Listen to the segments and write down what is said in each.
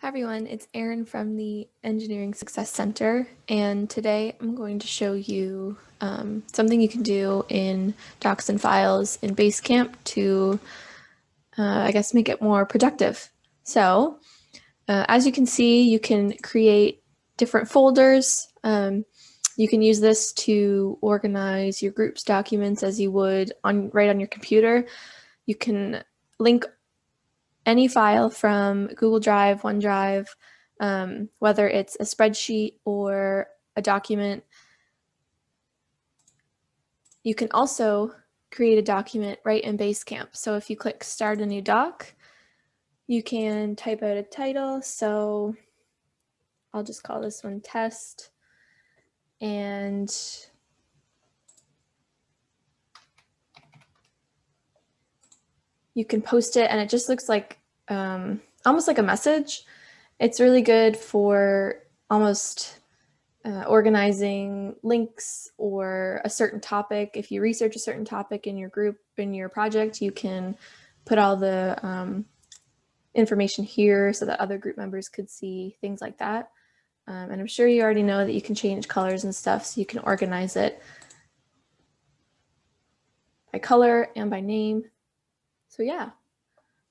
Hi everyone, it's Erin from the Engineering Success Center, and today I'm going to show you something you can do in docs and files in Basecamp to, make it more productive. So, as you can see, you can create different folders. You can use this to organize your group's documents as you would right on your computer. You can link any file from Google Drive, OneDrive, whether it's a spreadsheet or a document. You can also create a document right in Basecamp. So if you click Start a New Doc, you can type out a title. So I'll just call this one Test. And you can post it, and it just looks like almost like a message. It's really good for almost organizing links or a certain topic. If you research a certain topic in your group, in your project, you can put all the information here so that other group members could see things like that. And I'm sure you already know that you can change colors and stuff, so you can organize it by color and by name. So yeah,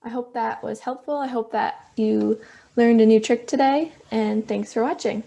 I hope that was helpful. I hope that you learned a new trick today, and thanks for watching.